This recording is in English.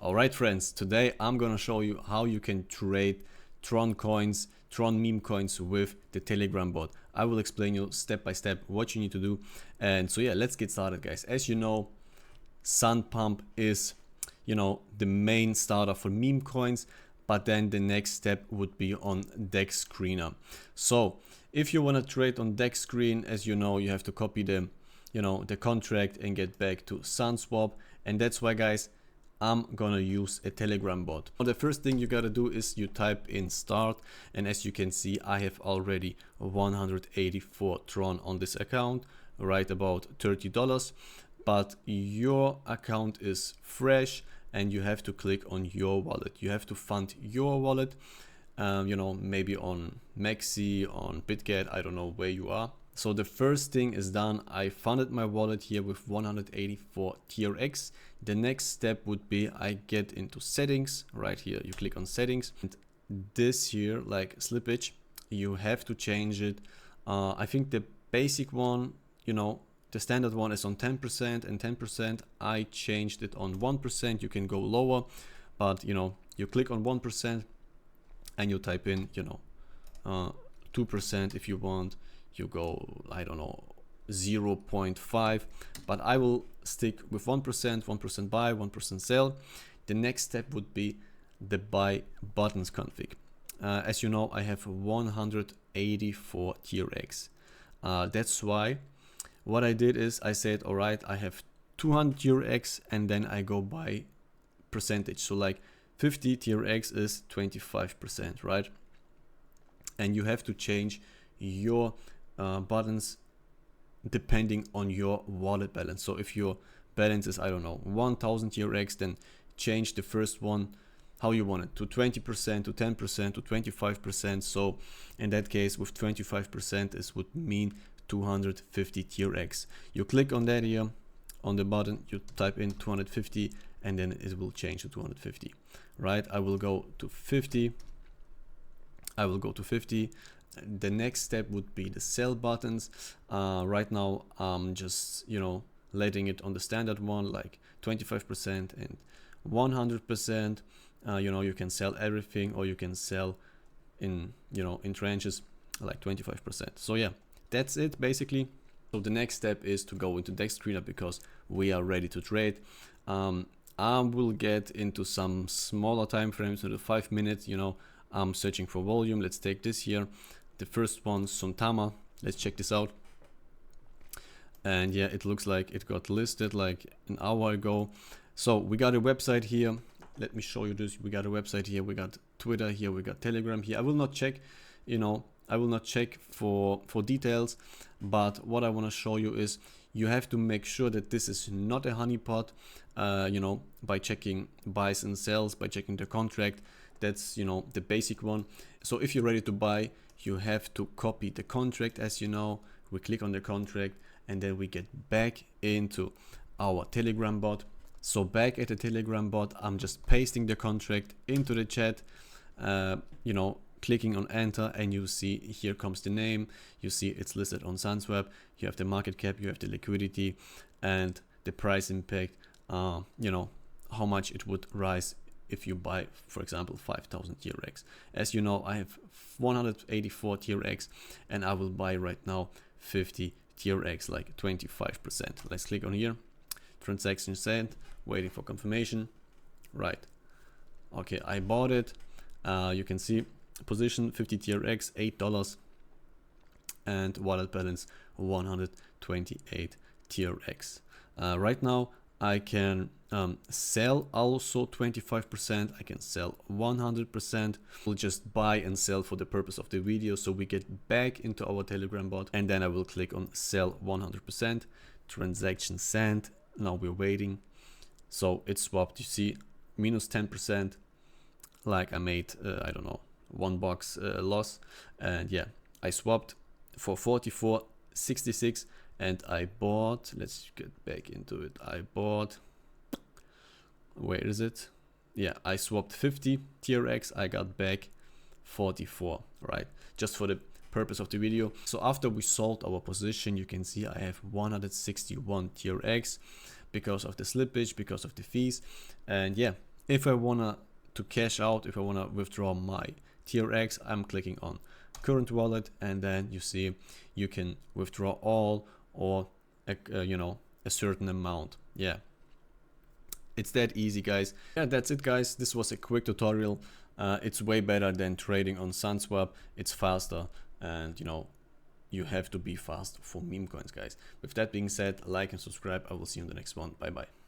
Alright friends, today I'm gonna show you how you can trade Tron coins, Tron meme coins with the Telegram bot. I will explain you step by step what you need to do. And so yeah, let's get started guys. As you know, Sun Pump is, the main starter for meme coins, but then the next step would be on DEX Screener. So if you want to trade on DEX Screen, as you know, you have to copy the contract and get back to SunSwap. And that's why guys, I'm gonna use a Telegram bot. The first thing you gotta do is you type in start, and as you can see, I have already 184 Tron on this account, right about $30. But your account is fresh and you have to click on your wallet. You have to fund your wallet, maybe on Maxi, on BitGet, I don't know where you are. So the first thing is done. I funded my wallet here with 184 TRX. The next step would be I get into settings. Right here, you click on settings. And this here, like slippage, you have to change it. I think the basic one, the standard one is on 10% and 10%. I changed it on 1%. You can go lower, but you click on 1% and you type in, 2% if you want. You go, I don't know, 0.5, but I will stick with 1%, 1% buy, 1% sell. The next step would be the buy buttons config. As you know, I have 184 TRX. That's why what I did is I said, all right, I have 200 TRX, and then I go by percentage. So like 50 TRX is 25%, right? And you have to change your buttons depending on your wallet balance. So if your balance is, I don't know, 1000 TRX, then change the first one how you want it, to 20%, to 10%, to 25%. So in that case, with 25%, this would mean 250 TRX. You click on that here on the button, you type in 250, and then it will change to 250, right? I will go to 50. I will go to 50. The next step would be the sell buttons. Right now I'm just letting it on the standard one, like 25% and 100%. You can sell everything, or you can sell in in tranches, like 25%. So yeah, that's it basically. So the next step is to go into DEX Screener because we are ready to trade. I will get into some smaller time frames, into 5 minutes. I'm searching for volume. Let's take this here. The first one, Suntama. Let's check this out. And yeah, it looks like it got listed like an hour ago. So we got a website here. Let me show you this. We got a website here. We got Twitter here. We got Telegram here. I will not check, I will not check for details. But what I want to show you is you have to make sure that this is not a honeypot, by checking buys and sells, by checking the contract. That's, the basic one. So if you're ready to buy, you have to copy the contract. As you know, we click on the contract and then we get back into our Telegram bot. So back at the Telegram bot, I'm just pasting the contract into the chat, clicking on enter, and you see here comes the name. You see it's listed on SunSwap. You have the market cap, you have the liquidity, and the price impact, how much it would rise if you buy, for example, 5000 TRX. As you know, I have 184 TRX and I will buy right now 50 TRX, like 25%. Let's click on here, transaction sent, waiting for confirmation. Right, okay, I bought it. You can see position 50 TRX, $8, and wallet balance 128 TRX. Right now I can sell also 25%. I can sell 100%. We'll just buy and sell for the purpose of the video. So we get back into our Telegram bot, and then I will click on sell 100%. Transaction sent. Now we're waiting. So it swapped. You see, minus 10%. Like I made, I don't know, $1 loss. And yeah, I swapped for 44.66. And I bought, let's get back into it. I bought, where is it? Yeah, I swapped 50 TRX. I got back 44, right? Just for the purpose of the video. So after we sold our position, you can see I have 161 TRX because of the slippage, because of the fees. And yeah, if I wanna to cash out, if I wanna withdraw my TRX, I'm clicking on current wallet, and then you see you can withdraw all or you know, a certain amount. Yeah, it's that easy, guys. Yeah, that's it, guys. This was a quick tutorial. It's way better than trading on SunSwap. It's faster, and you know, you have to be fast for meme coins, guys. With that being said, like and subscribe. I will see you in the next one. Bye bye.